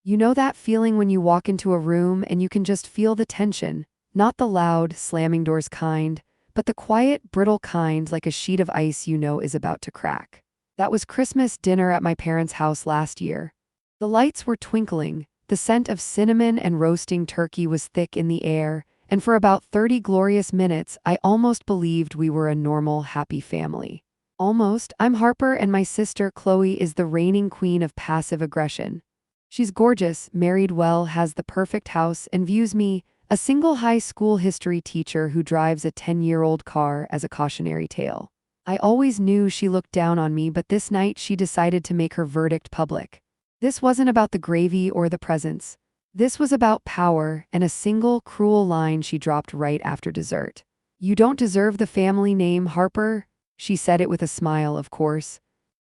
You know that feeling when you walk into a room and you can just feel the tension, not the loud, slamming doors kind, but the quiet, brittle kind like a sheet of ice you know is about to crack. That was Christmas dinner at my parents' house last year. The lights were twinkling, the scent of cinnamon and roasting turkey was thick in the air, and for about 30 glorious minutes I almost believed we were a normal, happy family. Almost. I'm Harper and my sister Chloe is the reigning queen of passive aggression. She's gorgeous, married well, has the perfect house, and views me, a single high school history teacher who drives a 10-year-old car, as a cautionary tale. I always knew she looked down on me, but this night she decided to make her verdict public. This wasn't about the gravy or the presents. This was about power and a single cruel line she dropped right after dessert. "You don't deserve the family name, Harper." She said it with a smile, of course.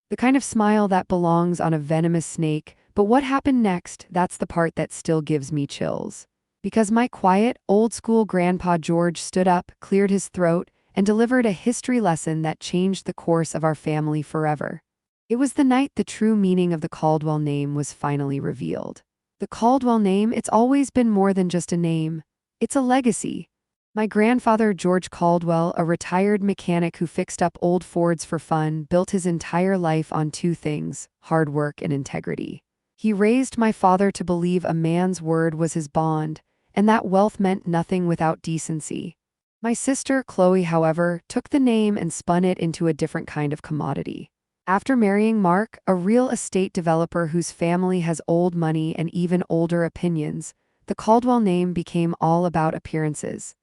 The kind of smile that belongs on a venomous snake. But what happened next, that's the part that still gives me chills. Because my quiet, old-school grandpa George stood up, cleared his throat, and delivered a history lesson that changed the course of our family forever. It was the night the true meaning of the Caldwell name was finally revealed. The Caldwell name, it's always been more than just a name. It's a legacy. My grandfather, George Caldwell, a retired mechanic who fixed up old Fords for fun, built his entire life on two things: hard work and integrity. He raised my father to believe a man's word was his bond, and that wealth meant nothing without decency. My sister, Chloe, however, took the name and spun it into a different kind of commodity. After marrying Mark, a real estate developer whose family has old money and even older opinions, the Caldwell name became all about appearances.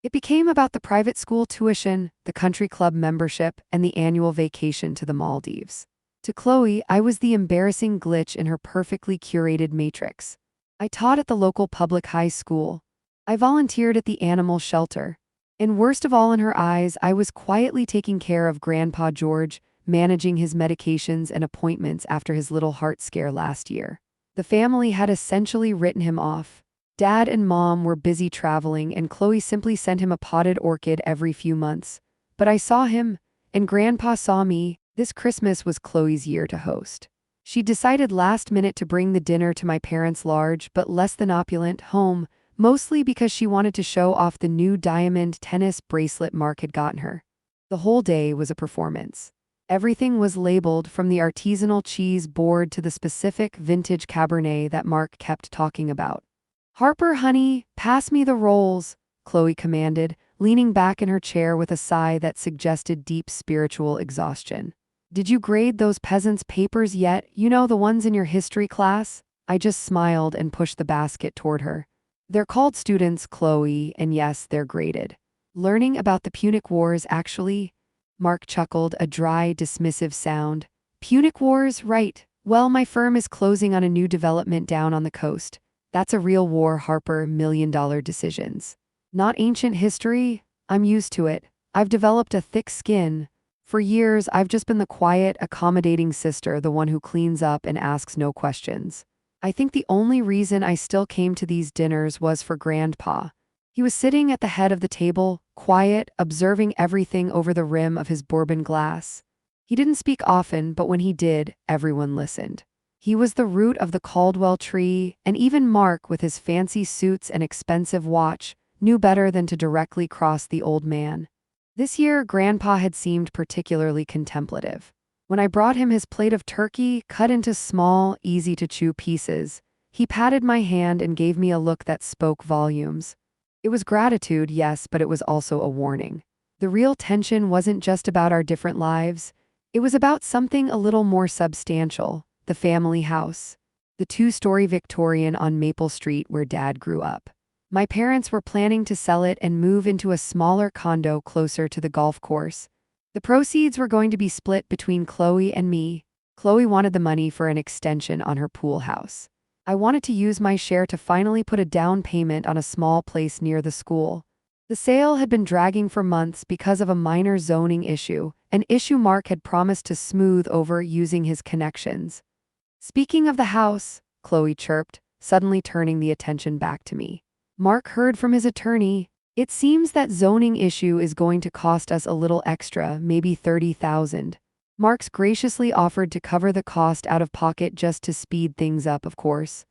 It became about the private school tuition, the country club membership, and the annual vacation to the Maldives. To Chloe, I was the embarrassing glitch in her perfectly curated matrix. I taught at the local public high school. I volunteered at the animal shelter. And worst of all, in her eyes, I was quietly taking care of Grandpa George, managing his medications and appointments after his little heart scare last year. The family had essentially written him off. Dad and Mom were busy traveling, and Chloe simply sent him a potted orchid every few months. But I saw him, and Grandpa saw me. This Christmas was Chloe's year to host. She decided last minute to bring the dinner to my parents' large but less than opulent home, mostly because she wanted to show off the new diamond tennis bracelet Mark had gotten her. The whole day was a performance. Everything was labeled, from the artisanal cheese board to the specific vintage Cabernet that Mark kept talking about. "Harper, honey, pass me the rolls," Chloe commanded, leaning back in her chair with a sigh that suggested deep spiritual exhaustion. "Did you grade those peasants' papers yet? You know, the ones in your history class?" I just smiled and pushed the basket toward her. "They're called students, Chloe, and yes, they're graded. Learning about the Punic Wars, actually." Mark chuckled, a dry, dismissive sound. "Punic Wars, right. Well, my firm is closing on a new development down on the coast. That's a real war, Harper, million-dollar decisions. Not ancient history. I'm used to it. I've developed a thick skin. For years, I've just been the quiet, accommodating sister, the one who cleans up and asks no questions. I think the only reason I still came to these dinners was for Grandpa. He was sitting at the head of the table, quiet, observing everything over the rim of his bourbon glass. He didn't speak often, but when he did, everyone listened. He was the root of the Caldwell tree, and even Mark, with his fancy suits and expensive watch, knew better than to directly cross the old man. This year, Grandpa had seemed particularly contemplative. When I brought him his plate of turkey, cut into small, easy-to-chew pieces, he patted my hand and gave me a look that spoke volumes. It was gratitude, yes, but it was also a warning. The real tension wasn't just about our different lives. It was about something a little more substantial: the family house. The two-story Victorian on Maple Street where Dad grew up. My parents were planning to sell it and move into a smaller condo closer to the golf course. The proceeds were going to be split between Chloe and me. Chloe wanted the money for an extension on her pool house. I wanted to use my share to finally put a down payment on a small place near the school. The sale had been dragging for months because of a minor zoning issue, an issue Mark had promised to smooth over using his connections. "Speaking of the house," Chloe chirped, suddenly turning the attention back to me. "Mark heard from his attorney. It seems that zoning issue is going to cost us a little extra, maybe $30,000. Mark's graciously offered to cover the cost out of pocket just to speed things up, of course."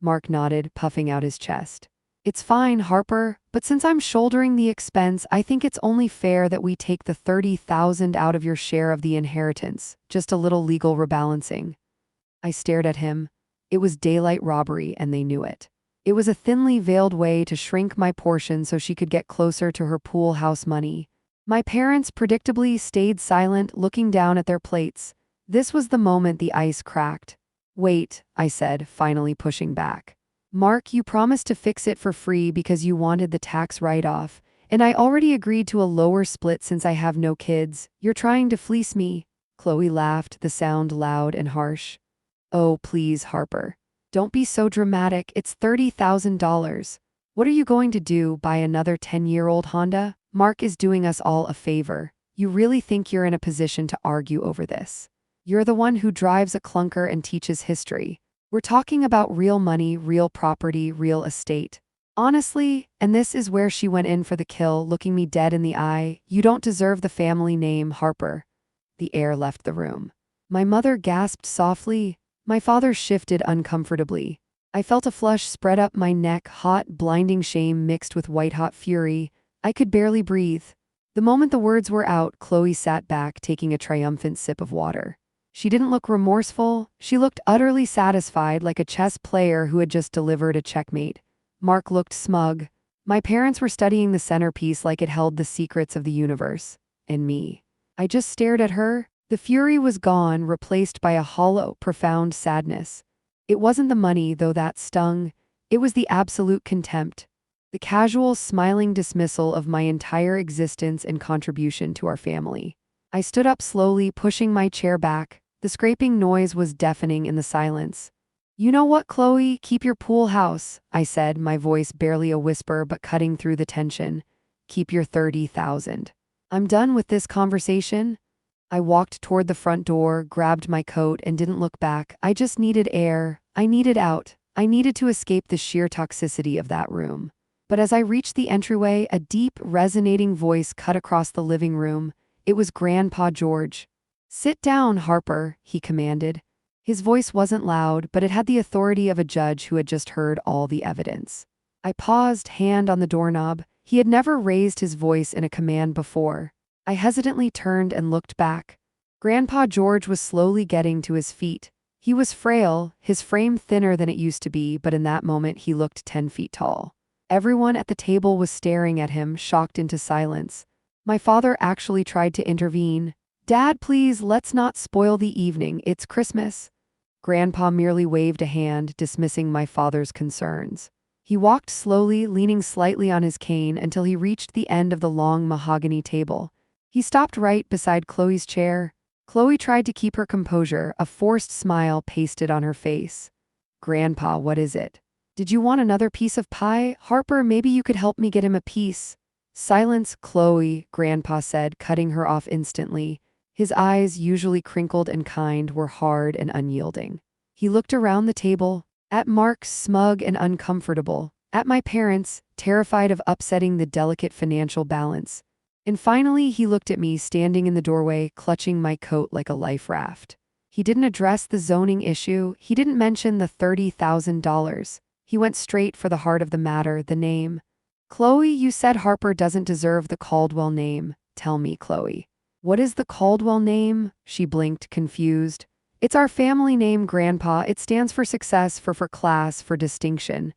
Mark nodded, puffing out his chest. It's fine, Harper, but since I'm shouldering the expense, I think it's only fair that we take the $30,000 out of your share of the inheritance, just a little legal rebalancing. I stared at him. It was daylight robbery, and they knew it. It was a thinly veiled way to shrink my portion so she could get closer to her pool house money. My parents predictably stayed silent, looking down at their plates. This was the moment the ice cracked. Wait, I said, finally pushing back. Mark, you promised to fix it for free because you wanted the tax write-off, and I already agreed to a lower split since I have no kids. You're trying to fleece me. Chloe laughed, the sound loud and harsh. Oh, please, Harper. Don't be so dramatic. It's $30,000. What are you going to do, buy another 10-year-old Honda? Mark is doing us all a favor. You really think you're in a position to argue over this? You're the one who drives a clunker and teaches history. We're talking about real money, real property, real estate. Honestly, and this is where she went in for the kill, looking me dead in the eye, you don't deserve the family name, Harper. The air left the room. My mother gasped softly. My father shifted uncomfortably. I felt a flush spread up my neck, hot, blinding shame mixed with white-hot fury. I could barely breathe. The moment the words were out, Chloe sat back, taking a triumphant sip of water. She didn't look remorseful. She looked utterly satisfied, like a chess player who had just delivered a checkmate. Mark looked smug. My parents were studying the centerpiece like it held the secrets of the universe. And me. I just stared at her. The fury was gone, replaced by a hollow, profound sadness. It wasn't the money, though that stung. It was the absolute contempt. The casual, smiling dismissal of my entire existence and contribution to our family. I stood up slowly, pushing my chair back. The scraping noise was deafening in the silence. You know what, Chloe? Keep your pool house, I said, my voice barely a whisper but cutting through the tension. Keep your $30,000. I'm done with this conversation. I walked toward the front door, grabbed my coat, and didn't look back. I just needed air. I needed out. I needed to escape the sheer toxicity of that room. But as I reached the entryway, a deep, resonating voice cut across the living room. It was Grandpa George. Sit down, Harper, he commanded. His voice wasn't loud, but it had the authority of a judge who had just heard all the evidence. I paused, hand on the doorknob. He had never raised his voice in a command before. I hesitantly turned and looked back. Grandpa George was slowly getting to his feet. He was frail, his frame thinner than it used to be, but in that moment he looked 10 feet tall. Everyone at the table was staring at him, shocked into silence. My father actually tried to intervene. Dad, please, let's not spoil the evening. It's Christmas. Grandpa merely waved a hand, dismissing my father's concerns. He walked slowly, leaning slightly on his cane until he reached the end of the long mahogany table. He stopped right beside Chloe's chair. Chloe tried to keep her composure, a forced smile pasted on her face. Grandpa, what is it? Did you want another piece of pie? Harper, maybe you could help me get him a piece. Silence, Chloe, Grandpa said, cutting her off instantly. His eyes, usually crinkled and kind, were hard and unyielding. He looked around the table, at Mark, smug and uncomfortable, at my parents, terrified of upsetting the delicate financial balance. And finally, he looked at me, standing in the doorway, clutching my coat like a life raft. He didn't address the zoning issue. He didn't mention the $30,000. He went straight for the heart of the matter, the name. Chloe, you said Harper doesn't deserve the Caldwell name. Tell me, Chloe. What is the Caldwell name? She blinked, confused. It's our family name, Grandpa. It stands for success, for class, for distinction.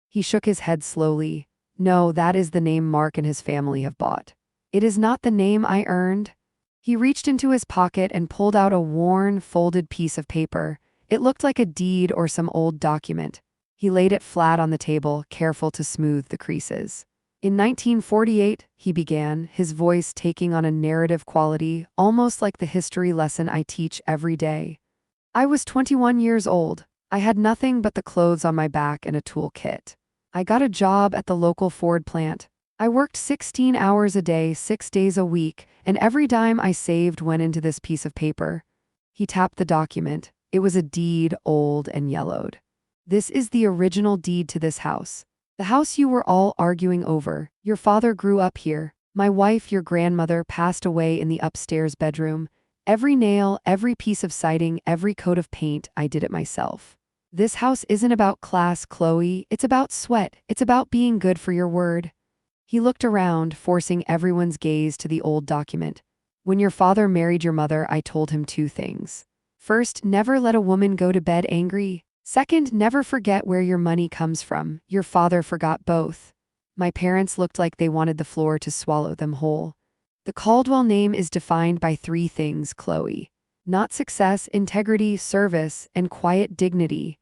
He shook his head slowly. No, that is the name Mark and his family have bought. It is not the name I earned. He reached into his pocket and pulled out a worn, folded piece of paper. It looked like a deed or some old document. He laid it flat on the table, careful to smooth the creases. In 1948, he began, his voice taking on a narrative quality, almost like the history lesson I teach every day. I was 21 years old. I had nothing but the clothes on my back and a toolkit. I got a job at the local Ford plant. I worked 16 hours a day, 6 days a week, and every dime I saved went into this piece of paper. He tapped the document. It was a deed, old and yellowed. This is the original deed to this house. The house you were all arguing over. Your father grew up here. My wife, your grandmother, passed away in the upstairs bedroom. Every nail, every piece of siding, every coat of paint, I did it myself. This house isn't about class, Chloe. It's about sweat. It's about being good for your word. He looked around, forcing everyone's gaze to the old document. When your father married your mother, I told him two things. First, never let a woman go to bed angry. Second, never forget where your money comes from. Your father forgot both. My parents looked like they wanted the floor to swallow them whole. The Caldwell name is defined by three things, Chloe. Not success, integrity, service, and quiet dignity.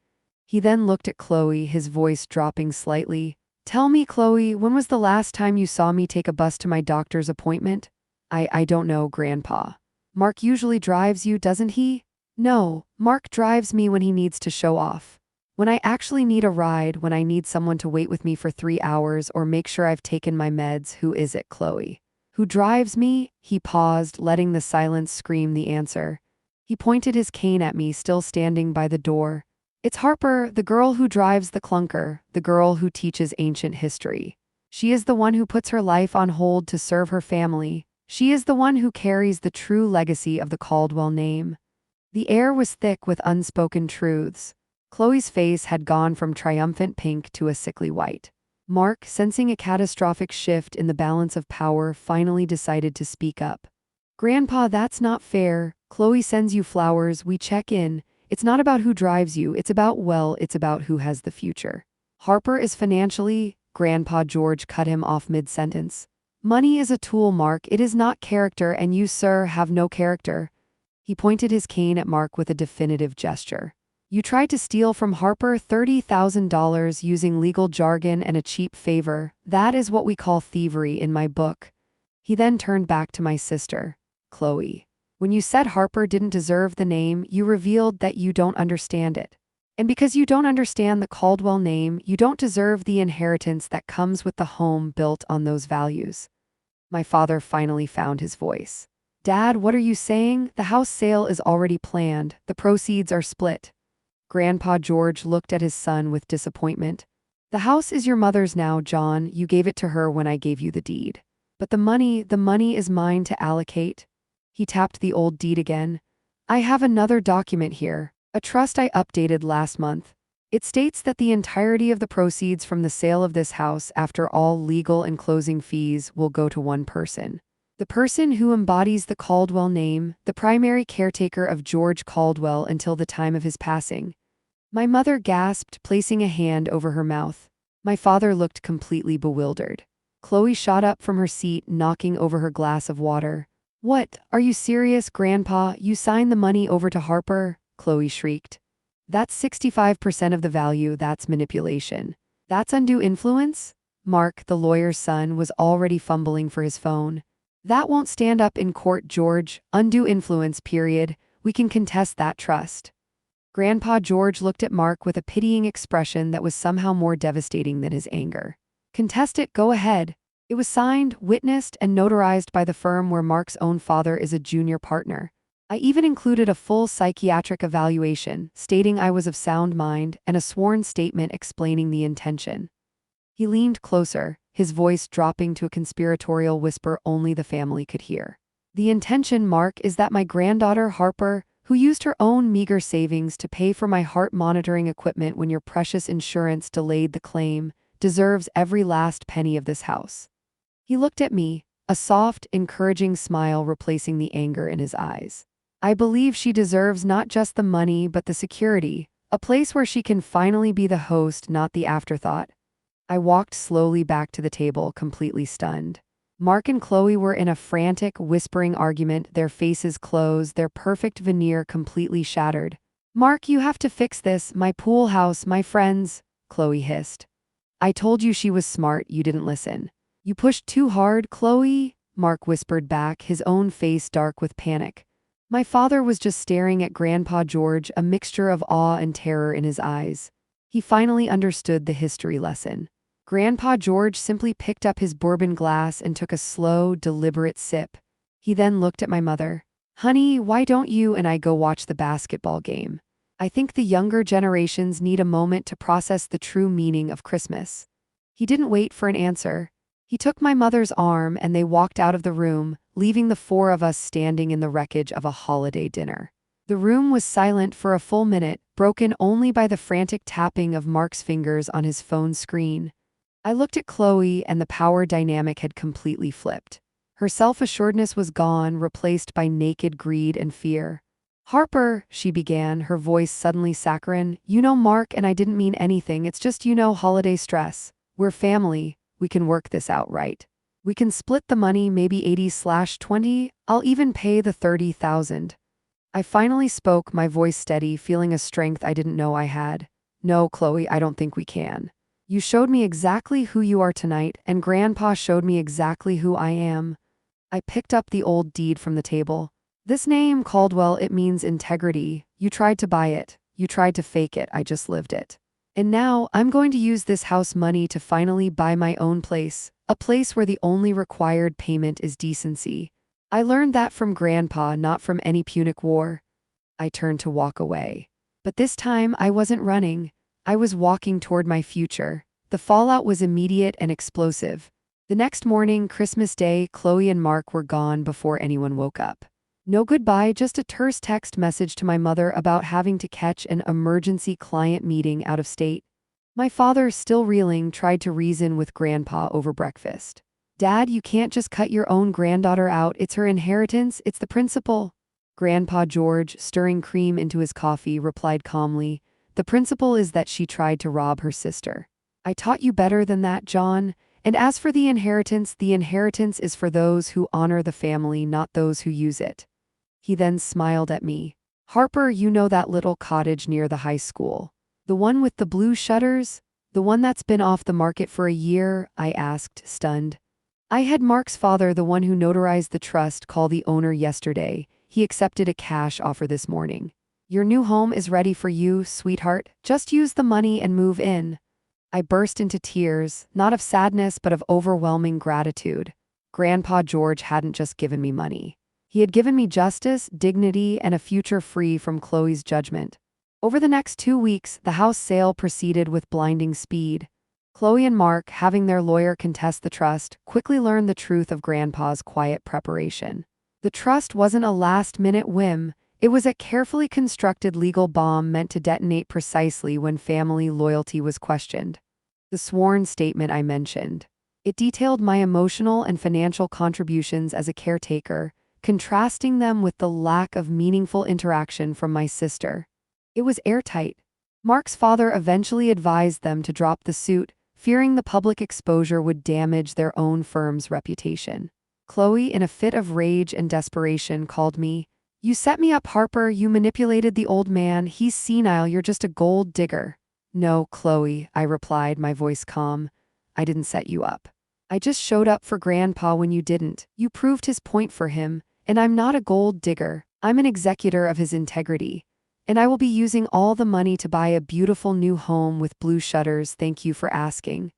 He then looked at Chloe, his voice dropping slightly. Tell me, Chloe, when was the last time you saw me take a bus to my doctor's appointment? I don't know, Grandpa. Mark usually drives you, doesn't he? No, Mark drives me when he needs to show off. When I actually need a ride, when I need someone to wait with me for 3 hours or make sure I've taken my meds, who is it, Chloe? Who drives me? He paused, letting the silence scream the answer. He pointed his cane at me, still standing by the door. It's Harper, the girl who drives the clunker, the girl who teaches ancient history. She is the one who puts her life on hold to serve her family. She is the one who carries the true legacy of the Caldwell name. The air was thick with unspoken truths. Chloe's face had gone from triumphant pink to a sickly white. Mark, sensing a catastrophic shift in the balance of power, finally decided to speak up. Grandpa, that's not fair. Chloe sends you flowers, we check in. It's not about who drives you, it's about who has the future. Harper is financially, Grandpa George cut him off mid-sentence. Money is a tool, Mark, it is not character, and you, sir, have no character. He pointed his cane at Mark with a definitive gesture. You tried to steal from Harper $30,000 using legal jargon and a cheap favor. That is what we call thievery in my book. He then turned back to my sister, Chloe. When you said Harper didn't deserve the name, you revealed that you don't understand it. And because you don't understand the Caldwell name, you don't deserve the inheritance that comes with the home built on those values. My father finally found his voice. Dad, what are you saying? The house sale is already planned. The proceeds are split. Grandpa George looked at his son with disappointment. The house is your mother's now, John. You gave it to her when I gave you the deed. But the money is mine to allocate. He tapped the old deed again. I have another document here, a trust I updated last month. It states that the entirety of the proceeds from the sale of this house, after all legal and closing fees, will go to one person. The person who embodies the Caldwell name, the primary caretaker of George Caldwell until the time of his passing. My mother gasped, placing a hand over her mouth. My father looked completely bewildered. Chloe shot up from her seat, knocking over her glass of water. What? Are you serious, Grandpa? You signed the money over to Harper? Chloe shrieked. That's 65% of the value. That's manipulation. That's undue influence? Mark, the lawyer's son, was already fumbling for his phone. That won't stand up in court, George. Undue influence, period. We can contest that trust. Grandpa George looked at Mark with a pitying expression that was somehow more devastating than his anger. Contest it, go ahead. It was signed, witnessed, and notarized by the firm where Mark's own father is a junior partner. I even included a full psychiatric evaluation, stating I was of sound mind, and a sworn statement explaining the intention. He leaned closer, his voice dropping to a conspiratorial whisper only the family could hear. The intention, Mark, is that my granddaughter, Harper, who used her own meager savings to pay for my heart monitoring equipment when your precious insurance delayed the claim, deserves every last penny of this house. He looked at me, a soft, encouraging smile replacing the anger in his eyes. I believe she deserves not just the money but the security, a place where she can finally be the host, not the afterthought. I walked slowly back to the table, completely stunned. Mark and Chloe were in a frantic, whispering argument, their faces closed, their perfect veneer completely shattered. Mark, you have to fix this, my pool house, my friends, Chloe hissed. I told you she was smart, you didn't listen. You pushed too hard, Chloe, Mark whispered back, his own face dark with panic. My father was just staring at Grandpa George, a mixture of awe and terror in his eyes. He finally understood the history lesson. Grandpa George simply picked up his bourbon glass and took a slow, deliberate sip. He then looked at my mother. Honey, why don't you and I go watch the basketball game? I think the younger generations need a moment to process the true meaning of Christmas. He didn't wait for an answer. He took my mother's arm and they walked out of the room, leaving the four of us standing in the wreckage of a holiday dinner. The room was silent for a full minute, broken only by the frantic tapping of Mark's fingers on his phone screen. I looked at Chloe, and the power dynamic had completely flipped. Her self-assuredness was gone, replaced by naked greed and fear. "Harper," she began, her voice suddenly saccharine, "you know Mark and I didn't mean anything, it's just holiday stress. We're family, we can work this out right. We can split the money, maybe 80/20, I'll even pay the 30,000. I finally spoke, my voice steady, feeling a strength I didn't know I had. "No, Chloe, I don't think we can. You showed me exactly who you are tonight, and Grandpa showed me exactly who I am." I picked up the old deed from the table. "This name, Caldwell, it means integrity. You tried to buy it. You tried to fake it, I just lived it. And now, I'm going to use this house money to finally buy my own place, a place where the only required payment is decency. I learned that from Grandpa, not from any Punic War." I turned to walk away. But this time, I wasn't running. I was walking toward my future. The fallout was immediate and explosive. The next morning, Christmas Day, Chloe and Mark were gone before anyone woke up. No goodbye, just a terse text message to my mother about having to catch an emergency client meeting out of state. My father, still reeling, tried to reason with Grandpa over breakfast. "Dad, you can't just cut your own granddaughter out, it's her inheritance, it's the principle." Grandpa George, stirring cream into his coffee, replied calmly, "The principle is that she tried to rob her sister. I taught you better than that, John. And as for the inheritance is for those who honor the family, not those who use it." He then smiled at me. "Harper, you know that little cottage near the high school? The one with the blue shutters? The one that's been off the market for a year?" I asked, stunned. "I had Mark's father, the one who notarized the trust, call the owner yesterday. He accepted a cash offer this morning. Your new home is ready for you, sweetheart. Just use the money and move in." I burst into tears, not of sadness but of overwhelming gratitude. Grandpa George hadn't just given me money. He had given me justice, dignity, and a future free from Chloe's judgment. Over the next 2 weeks, the house sale proceeded with blinding speed. Chloe and Mark, having their lawyer contest the trust, quickly learned the truth of Grandpa's quiet preparation. The trust wasn't a last-minute whim. It was a carefully constructed legal bomb meant to detonate precisely when family loyalty was questioned. The sworn statement I mentioned. It detailed my emotional and financial contributions as a caretaker, contrasting them with the lack of meaningful interaction from my sister. It was airtight. Mark's father eventually advised them to drop the suit, fearing the public exposure would damage their own firm's reputation. Chloe, in a fit of rage and desperation, called me, "You set me up, Harper, you manipulated the old man, he's senile, you're just a gold digger." "No, Chloe," I replied, my voice calm. "I didn't set you up. I just showed up for Grandpa when you didn't. You proved his point for him, and I'm not a gold digger. I'm an executor of his integrity. And I will be using all the money to buy a beautiful new home with blue shutters, thank you for asking."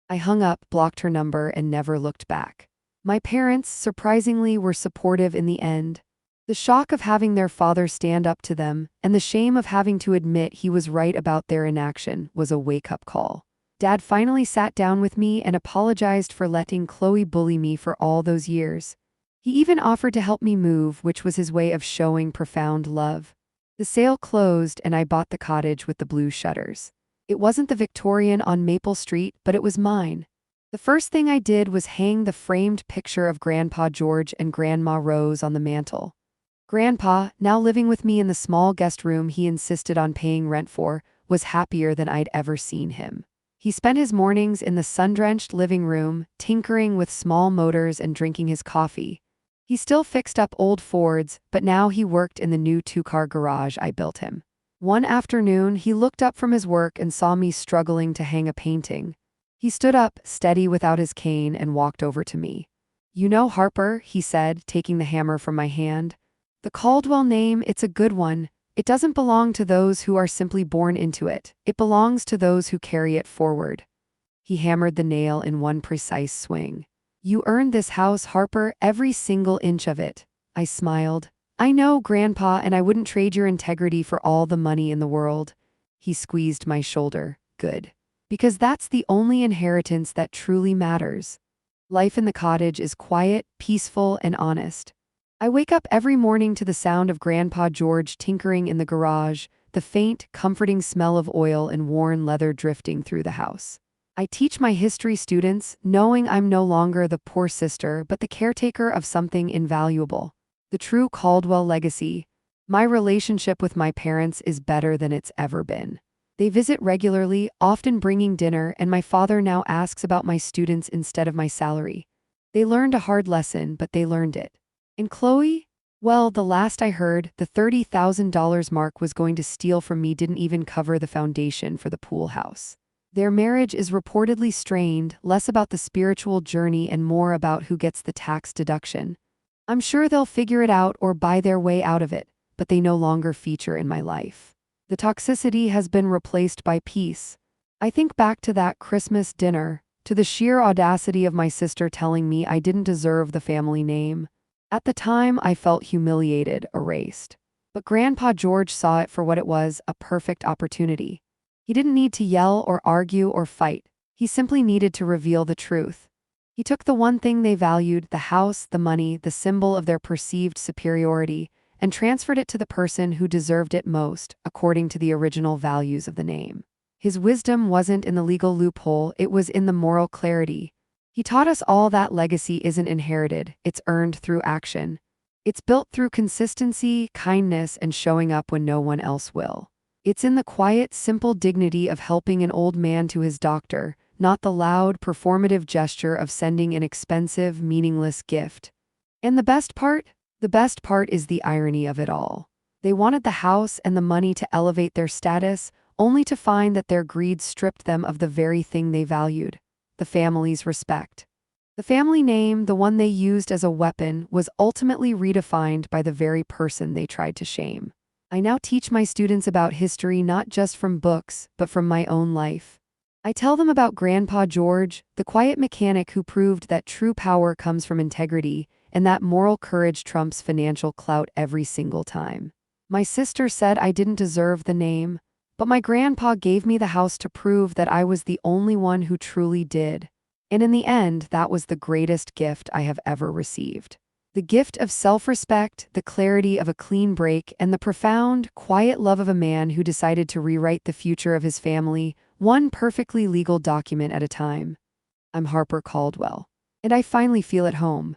I hung up, blocked her number, and never looked back. My parents, surprisingly, were supportive in the end. The shock of having their father stand up to them, and the shame of having to admit he was right about their inaction, was a wake-up call. Dad finally sat down with me and apologized for letting Chloe bully me for all those years. He even offered to help me move, which was his way of showing profound love. The sale closed, and I bought the cottage with the blue shutters. It wasn't the Victorian on Maple Street, but it was mine. The first thing I did was hang the framed picture of Grandpa George and Grandma Rose on the mantel. Grandpa, now living with me in the small guest room he insisted on paying rent for, was happier than I'd ever seen him. He spent his mornings in the sun-drenched living room, tinkering with small motors and drinking his coffee. He still fixed up old Fords, but now he worked in the new 2-car garage I built him. One afternoon, he looked up from his work and saw me struggling to hang a painting. He stood up, steady without his cane, and walked over to me. "You know, Harper," he said, taking the hammer from my hand, "the Caldwell name, it's a good one. It doesn't belong to those who are simply born into it. It belongs to those who carry it forward." He hammered the nail in one precise swing. "You earned this house, Harper, every single inch of it." I smiled. "I know, Grandpa, and I wouldn't trade your integrity for all the money in the world." He squeezed my shoulder. "Good. Because that's the only inheritance that truly matters. Life in the cottage is quiet, peaceful, and honest. I wake up every morning to the sound of Grandpa George tinkering in the garage, the faint, comforting smell of oil and worn leather drifting through the house. I teach my history students, knowing I'm no longer the poor sister but the caretaker of something invaluable. The true Caldwell legacy. My relationship with my parents is better than it's ever been. They visit regularly, often bringing dinner, and my father now asks about my students instead of my salary. They learned a hard lesson, but they learned it. And Chloe? Well, the last I heard, the $30,000 Mark was going to steal from me didn't even cover the foundation for the pool house. Their marriage is reportedly strained, less about the spiritual journey and more about who gets the tax deduction. I'm sure they'll figure it out or buy their way out of it, but they no longer feature in my life. The toxicity has been replaced by peace. I think back to that Christmas dinner, to the sheer audacity of my sister telling me I didn't deserve the family name. At the time, I felt humiliated, erased. But Grandpa George saw it for what it was, a perfect opportunity. He didn't need to yell or argue or fight. He simply needed to reveal the truth. He took the one thing they valued, the house, the money, the symbol of their perceived superiority, and transferred it to the person who deserved it most, according to the original values of the name. His wisdom wasn't in the legal loophole, it was in the moral clarity. He taught us all that legacy isn't inherited, it's earned through action. It's built through consistency, kindness, and showing up when no one else will. It's in the quiet, simple dignity of helping an old man to his doctor, not the loud, performative gesture of sending an expensive, meaningless gift. And the best part? The best part is the irony of it all. They wanted the house and the money to elevate their status, only to find that their greed stripped them of the very thing they valued: the family's respect. The family name, the one they used as a weapon, was ultimately redefined by the very person they tried to shame. I now teach my students about history not just from books, but from my own life. I tell them about Grandpa George, the quiet mechanic who proved that true power comes from integrity, and that moral courage trumps financial clout every single time. My sister said I didn't deserve the name, but my grandpa gave me the house to prove that I was the only one who truly did. And in the end, that was the greatest gift I have ever received. The gift of self-respect, the clarity of a clean break, and the profound, quiet love of a man who decided to rewrite the future of his family, one perfectly legal document at a time. I'm Harper Caldwell, and I finally feel at home.